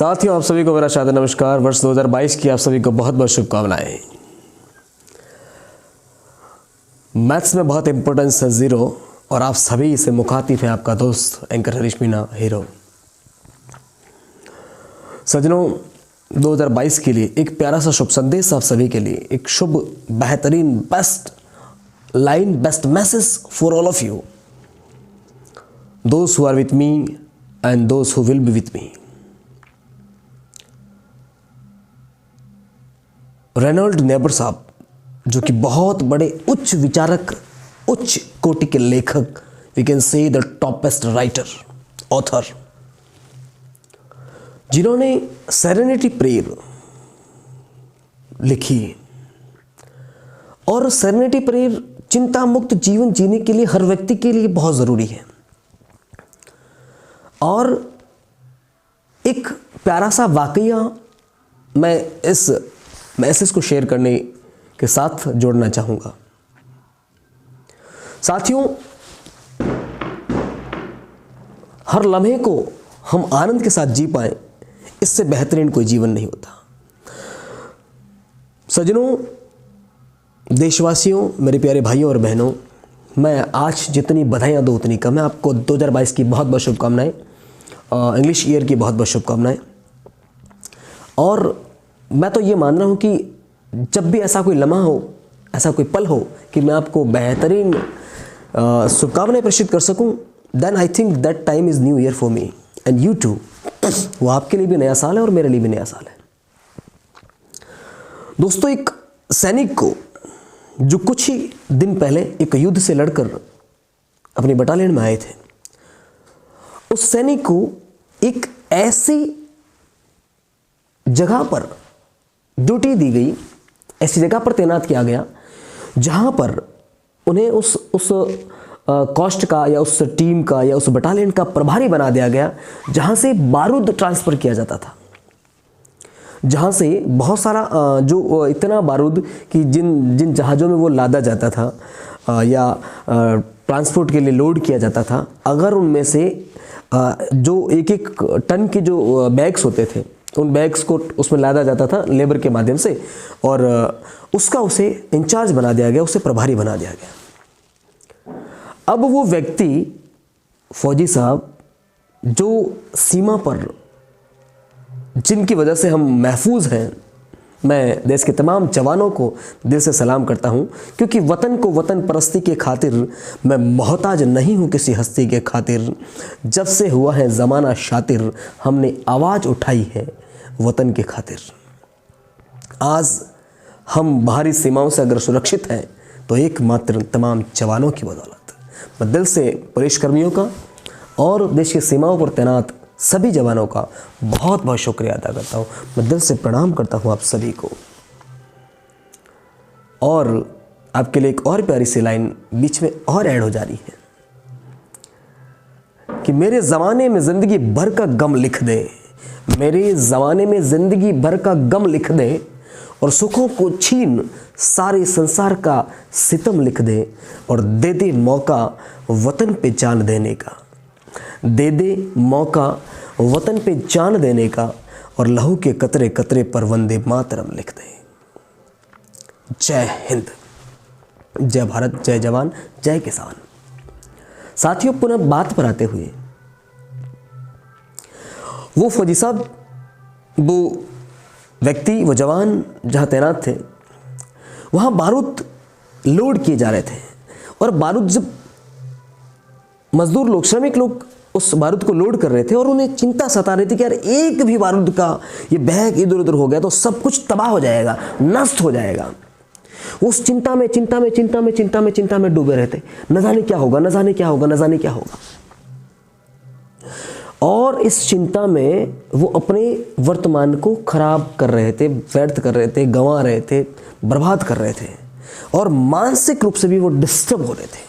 साथियों, आप सभी को मेरा शानदार नमस्कार। वर्ष 2022 की आप सभी को बहुत बहुत शुभकामनाएं। मैथ्स में बहुत इंपॉर्टेंस है जीरो, और आप सभी से मुखातिब है आपका दोस्त एंकर हरीश मीना हीरो। सज्जनों, 2022 के लिए एक प्यारा सा शुभ संदेश आप सभी के लिए, एक शुभ बेहतरीन best line, best message for all of you, those who are with me and those who will be with me. Reinhold Niebuhr साहब, जो कि बहुत बड़े उच्च विचारक, उच्च कोटि के लेखक, we can say the toppest writer, author, जिन्होंने सेरेनिटी प्रेयर लिखी। और सेरेनिटी प्रेयर चिंता मुक्त जीवन जीने के लिए हर व्यक्ति के लिए बहुत ज़रूरी है। और एक प्यारा सा वाकया मैं इस मैसेज को शेयर करने के साथ जोड़ना चाहूँगा। साथियों, हर लम्हे को हम आनंद के साथ जी पाएं, इससे बेहतरीन कोई जीवन नहीं होता। सज्जनों, देशवासियों, मेरे प्यारे भाइयों और बहनों, मैं आज जितनी बधाइयाँ दूँ उतनी कम है। आपको 2022 की बहुत बहुत शुभकामनाएं, इंग्लिश ईयर की बहुत बहुत शुभकामनाएं। और मैं तो ये मान रहा हूँ कि जब भी ऐसा कोई लम्हा हो, ऐसा कोई पल हो कि मैं आपको बेहतरीन शुभकामनाएं प्रेषित कर सकूं, then I think that time is new year for me and you too. वो आपके लिए भी नया साल है और मेरे लिए भी नया साल है। दोस्तों, एक सैनिक को जो कुछ ही दिन पहले एक युद्ध से लड़कर अपनी बटालियन में आए थे, उस सैनिक को एक ऐसी जगह पर ड्यूटी दी गई, ऐसी जगह पर तैनात किया गया जहां पर उन्हें उस कॉस्ट का या उस टीम का या उस बटालियन का प्रभारी बना दिया गया, जहां से बारूद ट्रांसफ़र किया जाता था, जहां से बहुत सारा जो इतना बारूद कि जिन जहाज़ों में वो लादा जाता था या ट्रांसपोर्ट के लिए लोड किया जाता था, अगर उनमें से जो एक एक टन के जो बैग्स होते थे, उन बैग्स को उसमें लादा जाता था लेबर के माध्यम से, और उसका उसे इंचार्ज बना दिया गया, उसे प्रभारी बना दिया गया। अब वो व्यक्ति, फौजी साहब, जो सीमा पर, जिनकी वजह से हम महफूज हैं, मैं देश के तमाम जवानों को दिल से सलाम करता हूं, क्योंकि वतन को वतन परस्ती के खातिर मैं मोहताज नहीं हूं किसी हस्ती के खातिर। जब से हुआ है ज़माना शातिर, हमने आवाज़ उठाई है वतन के खातिर। आज हम बाहरी सीमाओं से अगर सुरक्षित हैं तो एकमात्र तमाम जवानों की बदौलत। मैं दिल से पुलिस कर्मियों का और देश की सीमाओं पर तैनात सभी जवानों का बहुत बहुत शुक्रिया अदा करता हूँ। मैं दिल से प्रणाम करता हूँ आप सभी को। और आपके लिए एक और प्यारी सी लाइन बीच में और ऐड हो जा रही है कि मेरे ज़माने में ज़िंदगी भर का गम लिख दे, मेरे ज़माने में ज़िंदगी भर का गम लिख दे, और सुखों को छीन सारे संसार का सितम लिख दे, और दे दे मौका वतन पे जान देने का, दे दे मौका वतन पे जान देने का, और लहू के कतरे कतरे पर वंदे मातरम लिख दे। जय हिंद, जय भारत, जय जवान, जय किसान। साथियों, पुनः बात पर आते हुए, वो फौजी साहब, वो व्यक्ति, वो जवान जहाँ तैनात थे, वहाँ बारूद लोड किए जा रहे थे। और बारूद, जब मजदूर लोग, श्रमिक लोग उस बारूद को लोड कर रहे थे, और उन्हें चिंता सता रही थी कि यार एक भी बारूद का ये बैग इधर उधर हो गया तो सब कुछ तबाह हो जाएगा, नष्ट हो जाएगा। उस चिंता में डूबे रहते, न जाने क्या होगा, न जाने क्या होगा, न जाने क्या होगा। और इस चिंता में वो अपने वर्तमान को खराब कर रहे थे, व्यर्थ कर रहे थे, गंवा रहे थे, बर्बाद कर रहे थे, और मानसिक रूप से भी वो डिस्टर्ब हो रहे थे।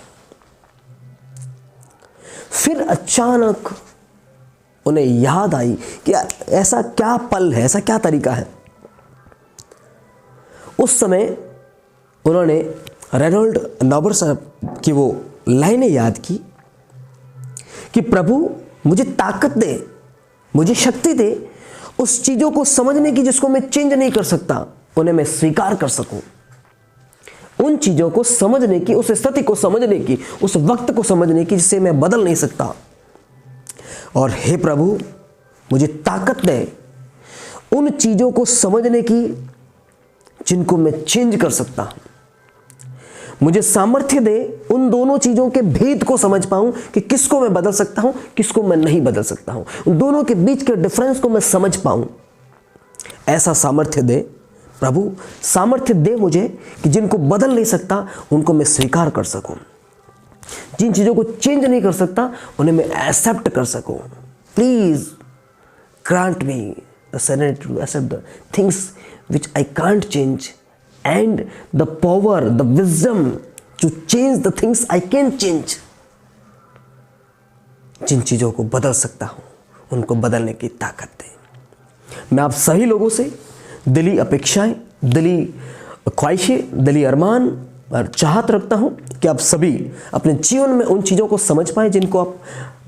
फिर अचानक उन्हें याद आई कि ऐसा क्या पल है, ऐसा क्या तरीका है। उस समय उन्होंने रेनॉल्ड नेबर साहब की वो लाइनें याद की कि प्रभु मुझे ताकत दे, मुझे शक्ति दे उस चीजों को समझने की जिसको मैं चेंज नहीं कर सकता, उन्हें मैं स्वीकार कर सकूं। उन चीजों को समझने की, उस स्थिति को समझने की, उस वक्त को समझने की जिसे मैं बदल नहीं सकता। और हे प्रभु, मुझे ताकत दे उन चीजों को समझने की जिनको मैं चेंज कर सकता हूं। मुझे सामर्थ्य दे उन दोनों चीजों के भेद को समझ पाऊं कि किसको मैं बदल सकता हूं, किसको मैं नहीं बदल सकता हूं। उन दोनों के बीच के डिफरेंस को मैं समझ पाऊं। ऐसा सामर्थ्य दे प्रभु, सामर्थ्य दे मुझे कि जिनको बदल नहीं सकता उनको मैं स्वीकार कर सकूं, जिन चीजों को चेंज नहीं कर सकता उन्हें मैं एक्सेप्ट कर सकूं। Please grant me the serenity to accept the things which I can't change and the power, the wisdom to change the things I can change। जिन चीजों को बदल सकता हूं उनको बदलने की ताकत दे। मैं आप सभी लोगों से दिली अपेक्षाएं, दिली ख्वाहिशें, दिली अरमान और चाहत रखता हूं कि आप सभी अपने जीवन में उन चीजों को समझ पाए जिनको आप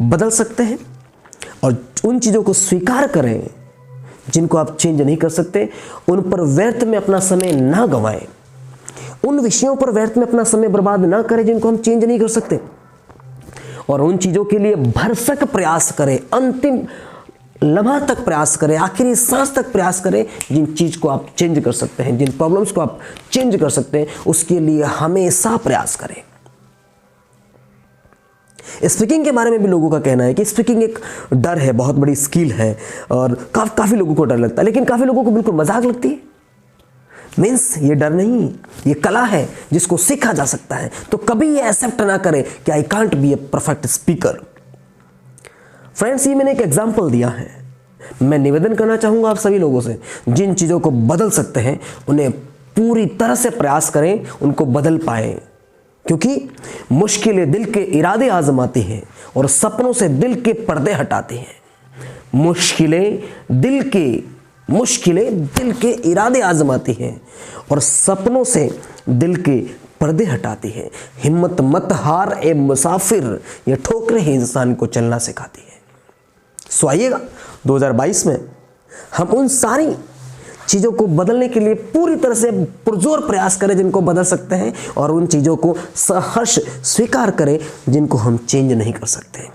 बदल सकते हैं, और उन चीजों को स्वीकार करें जिनको आप चेंज नहीं कर सकते। उन पर व्यर्थ में अपना समय ना गंवाएं, उन विषयों पर व्यर्थ में अपना समय बर्बाद ना करें जिनको हम चेंज नहीं कर सकते, और उन चीजों के लिए भरसक प्रयास करें, अंतिम लम्हा तक प्रयास करें, आखिरी सांस तक प्रयास करें। जिन चीज को आप चेंज कर सकते हैं, जिन प्रॉब्लम्स को आप चेंज कर सकते हैं, उसके लिए हमेशा प्रयास करें। स्पीकिंग के बारे में भी लोगों का कहना है कि स्पीकिंग एक डर है, बहुत बड़ी स्किल है, और काफी लोगों को डर लगता है, लेकिन काफी लोगों को बिल्कुल मजाक लगती है। मीन्स ये डर नहीं, ये कला है जिसको सीखा जा सकता है। तो कभी ये एक्सेप्ट ना करें कि I can't be a perfect speaker. Friends, ये मैंने एक एग्जाम्पल दिया है। मैं निवेदन करना चाहूंगा आप सभी लोगों से, जिन चीजों को बदल सकते हैं उन्हें पूरी तरह से प्रयास करें, उनको बदल पाएं, क्योंकि मुश्किलें दिल के इरादे आजमाती हैं और सपनों से दिल के पर्दे हटाती हैं। मुश्किलें दिल के इरादे आजमाती हैं और सपनों से दिल के पर्दे हटाती हैं। हिम्मत मत हार ए मुसाफिर, ये ठोकरें ही इंसान को चलना सिखाती है। सो आइएगा 2022 में हम उन सारी चीज़ों को बदलने के लिए पूरी तरह से पुरजोर प्रयास करें जिनको बदल सकते हैं, और उन चीज़ों को सहर्ष स्वीकार करें जिनको हम चेंज नहीं कर सकते।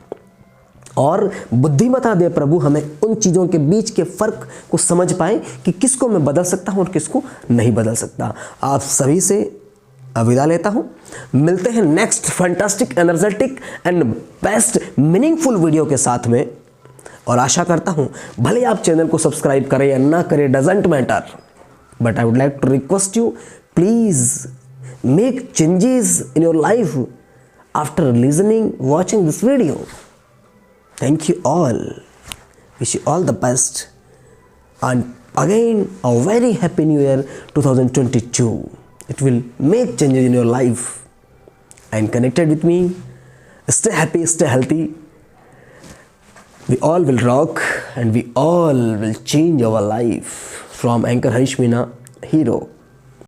और बुद्धिमता दे प्रभु हमें उन चीज़ों के बीच के फर्क को समझ पाए कि किसको मैं बदल सकता हूं और किसको नहीं बदल सकता। आप सभी से विदा लेता हूं। मिलते हैं next fantastic, energetic and best meaningful video के साथ में, और आशा करता हूं भले आप चैनल को सब्सक्राइब करें या ना करें, doesn't matter, but I would like to request you, please make changes in your life after listening, watching this video. Thank you all. Wish you all the best. And again, a very happy new year 2022. It will make changes in your life. And connected with me. Stay happy, stay healthy. We all will rock and we all will change our life. From Anchor Harish Meena, Hero.